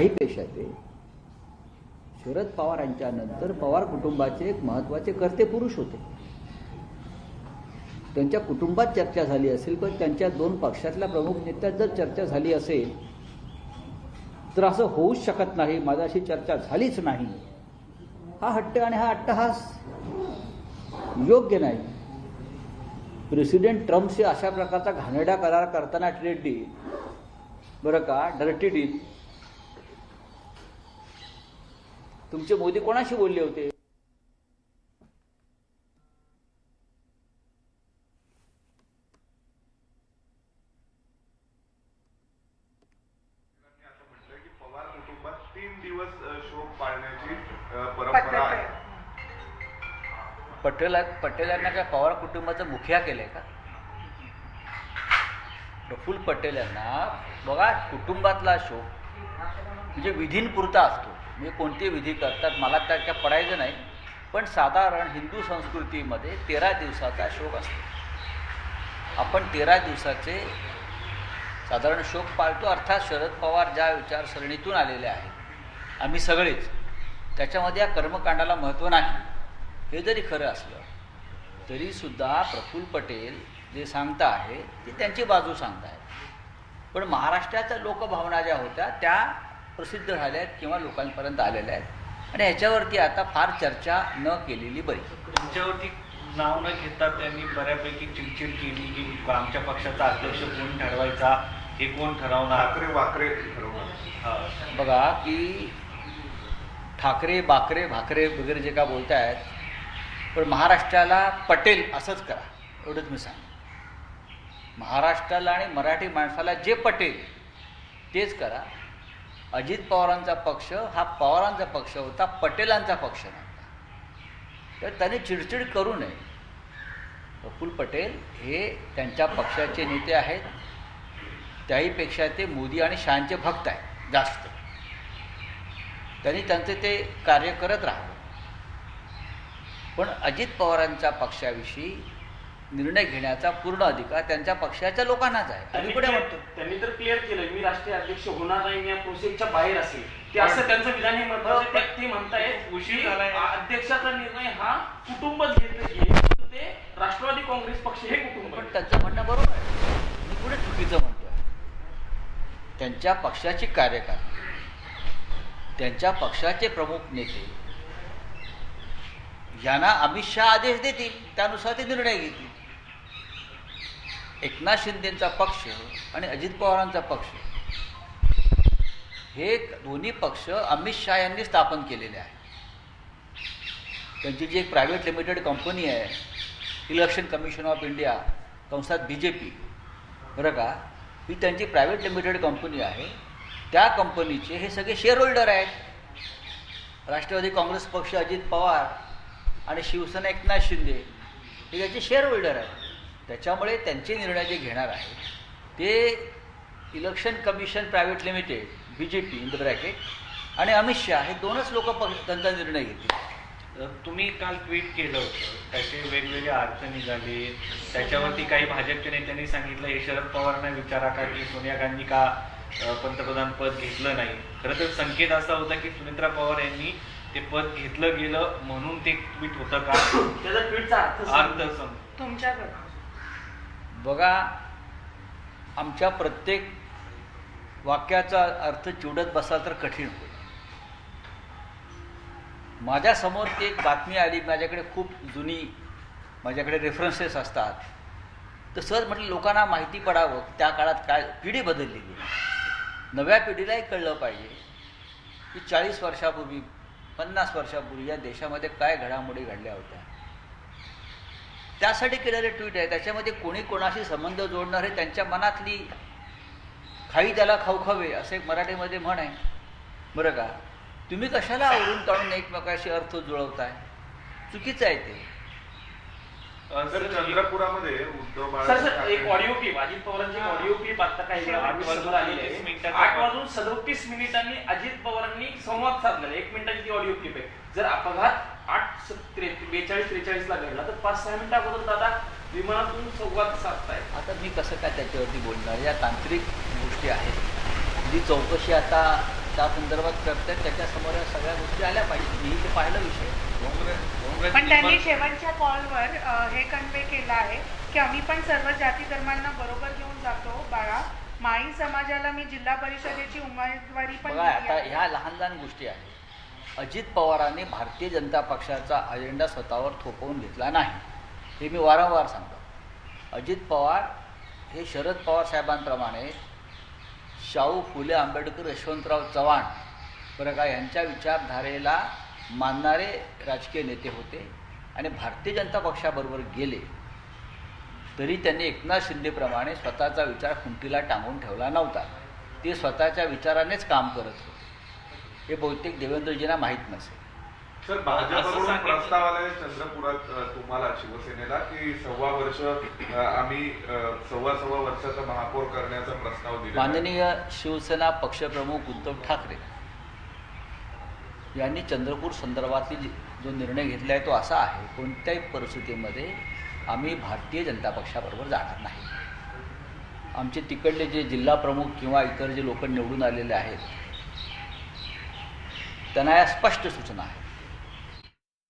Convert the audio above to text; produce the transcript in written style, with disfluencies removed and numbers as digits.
त्याही पेक्षा ते शरद पवारांच्या नंतर पवार कुटुंबाचे एक महत्त्वाचे कर्ते पुरुष होते. त्यांच्या कुटुंबात चर्चा झाली असेल पण त्यांच्या दोन पक्षातल्या प्रमुख नेत्यात जर चर्चा झाली असेल तर असं होऊच शकत नाही, माझ्याशी चर्चा झालीच नाही, हा हट्ट आणि हा अट्टहास योग्य नाही. प्रेसिडेंट ट्रम्पशी अशा प्रकारचा घाणेरडा करार करताना ट्रेड डील, बरं का, डर्टी डील, तुमचे मोदी कोणाशी बोलले होते? पवार कुटुंबात 3 दिवस शोक पाळण्याची परंपरा आहे. पटेलांना काय पवार कुटुंबाचं मुखिया केलंय का? प्रफुल्ल पटेल यांना बघा, कुटुंबातला शोक म्हणजे विधींपुरता असतो. म्हणजे कोणते विधी करतात मला त्या पडायचं नाही, पण साधारण हिंदू संस्कृतीमध्ये 13 दिवसाचा शोक असतो. आपण 13 दिवसाचे साधारण शोक पाळतो. अर्थात शरद पवार ज्या विचारसरणीतून आलेले आहेत आम्ही सगळेच, त्याच्यामध्ये या कर्मकांडाला महत्त्व नाही. हे जरी खरं असलं तरीसुद्धा प्रफुल्ल पटेल जे सांगता आहे ते त्यांची बाजू सांगत आहेत. पण महाराष्ट्राच्या लोकभावना ज्या होत्या त्या प्रसिद्ध झाल्या आहेत किंवा लोकांपर्यंत आलेल्या आहेत आणि ह्याच्यावरती आता फार चर्चा न केलेली बरी. त्यांच्यावरती नाव न घेता त्यांनी बऱ्यापैकी चिडचिड केली की आमच्या पक्षाचा अध्यक्ष कोण ठरवायचा, हे कोण ठरवणार, ठाकरे वाकरे ठरवणार. बघा की ठाकरे बाकरे भाकरे वगैरे जे का बोलत आहेत, पण महाराष्ट्राला पटेल असंच करा एवढंच मी सांग. महाराष्ट्राला आणि मराठी माणसाला जे पटेल तेच करा. अजित पवारांचा पक्ष हा पवारांचा पक्ष होता, पटेलांचा पक्ष नव्हता. तर त्यांनी चिडचिड करू नये. प्रफुल्ल पटेल हे त्यांच्या पक्षाचे नेते आहेत, त्याहीपेक्षा ते मोदी आणि शहांचे भक्त आहेत जास्त. त्यांनी त्यांचे ते कार्य करत राहावं. पण अजित पवारांच्या पक्षाविषयी निर्णय घेण्याचा पूर्ण अधिकार त्यांच्या पक्षाच्या लोकांनाच आहे. त्यांनी तर क्लिअर केलं मी राष्ट्रीय अध्यक्ष होणार नाही, या प्रोसेसच्या बाहेर असेल ते, असं त्यांचं विधान हे महत्त्वाचं. ते म्हणतायत उशीर झालाय, अध्यक्षाचा निर्णय हा कुटुंबच घेईल, ते राष्ट्रवादी काँग्रेस पक्ष हे कुटुंब. पण त्यांचं म्हणणं बरोबर आहे, मी पुढे चुकीचं म्हणतोय. त्यांच्या पक्षाची कार्यकर्ते, त्यांच्या पक्षाचे प्रमुख नेते यांना अमित शहा आदेश देतील, त्यानुसार ते निर्णय घेतील. एकनाथ शिंदेचा पक्ष आणि अजित पवारांचा पक्ष हे दोन्ही पक्ष अमित शहा यांनी स्थापन केलेले आहे. त्यांची जी एक प्रायव्हेट लिमिटेड कंपनी आहे, इलेक्शन कमिशन ऑफ इंडिया कंसात BJP, बरं का, ही त्यांची प्रायव्हेट लिमिटेड कंपनी आहे. त्या कंपनीचे हे सगळे शेअर होल्डर आहेत. राष्ट्रवादी काँग्रेस पक्ष अजित पवार आणि शिवसेना एकनाथ शिंदे हे त्याचे शेअर होल्डर आहेत. त्याच्यामुळे त्यांचे निर्णय जे घेणार आहेत ते election commission private limited BJP in the bracket आणि अमित शहा हे दोनच लोक त्यांचा निर्णय घेतील. तुम्ही काल ट्विट केलं होतं, त्याचे वेगवेगळे अर्थ निघाले. त्याच्यावरती काही भाजपच्या नेत्यांनी सांगितलं हे शरद पवारांना विचारा का की सोनिया गांधी का पंतप्रधान पद घेतलं नाही. खरं तर संकेत असा होता की सुनेत्रा पवार यांनी ते पद घेतलं गेलं म्हणून ते ट्विट होतं का, त्याचा ट्विटचा अर्थ तुमच्याकडे बघा, आमच्या प्रत्येक वाक्याचा अर्थ चिवडत बसाल तर कठीण होईल. माझ्यासमोर ती एक बातमी आली, माझ्याकडे खूप जुनी माझ्याकडे रेफरन्सेस असतात, तर सहज म्हटलं लोकांना माहिती पडावं त्या काळात काय पिढी बदललेली, नव्या पिढीलाही कळलं पाहिजे की 40 वर्षापूर्वी 50 वर्षापूर्वी या देशामध्ये काय घडामोडी घडल्या होत्या. त्यासाठी केलेले ट्विट आहे. त्याच्यामध्ये कोणी कोणाशी संबंध जोडणारे त्यांच्या मनातली खाई त्याला खाऊखावे असे एक मराठीमध्ये म्हण आहे, बरं का. तुम्ही कशाला आवरून काढून एकमेकाशी अर्थ जुळवताय, चुकीचं आहे ते. सर, चंद्रपुरामध्ये उद्धव सर एक ऑडिओ क्लिप, अजित पवारांची ऑडिओ क्लिप आता काही 8:37 अजित पवारांनी संवाद साधलेला 1 मिनिटाची ती ऑडिओ क्लिप आहे. जर अपघात 8:42-43 ला घडला तर 5-6 मिनिटा अगोदर दादा विमानातून संवाद साधताय. आता मी कसं काय त्याच्यावरती बोलणार, या तांत्रिक गोष्टी आहेत. जी चौकशी आता त्या संदर्भात करतात त्याच्यासमोर या सगळ्या गोष्टी आल्या पाहिजेत. मी ते पाहिलं विषय. पण त्यांनी शेवटच्या कॉलवर हे कन्वे केलं आहे की आम्ही पण सर्व जाती धर्मांना बरोबर घेऊन जातो बाळा. माळी समाजाला मी जिल्हा परिषदेची उमेदवारी पण बघा दिली आता आहे. ह्या लहान लहान गोष्टी आहेत. अजित पवारांनी भारतीय जनता पक्षाचा अजेंडा स्वतःवर थोपवून घेतला नाही, हे मी वारंवार सांगतो. अजित पवार हे शरद पवार साहेबांप्रमाणे शाहू फुले आंबेडकर यशवंतराव चव्हाण बरं का यांच्या विचारधारेला मानणारे राजकीय नेते होते आणि भारतीय जनता पक्षाबरोबर गेले तरी त्यांनी एकनाथ शिंदेप्रमाणे स्वतःचा विचार खुंटीला टांगून ठेवला नव्हता. ते स्वतःच्या विचारानेच काम करत होते. हे बहुतेक देवेंद्रजींना माहीत नसेल. सर, भाजपकडून प्रस्ताव आलाय चंद्रपुरात तुम्हाला शिवसेनेला की 1.25 वर्ष आम्ही 1.25 वर्षाचा महापौर करण्याचा प्रस्ताव दिला. माननीय शिवसेना पक्षप्रमुख उद्धव ठाकरे यांनी चंद्रपूर संदर्भातील जो निर्णय घेतला आहे तो असा आहे, कोणत्याही परिस्थितीमध्ये आम्ही भारतीय जनता पक्षाबरोबर जाणार नाही. आमचे तिकडले जे जिल्हा प्रमुख किंवा इतर जे लोक निवडून आलेले आहेत त्यांना या स्पष्ट सूचना आहे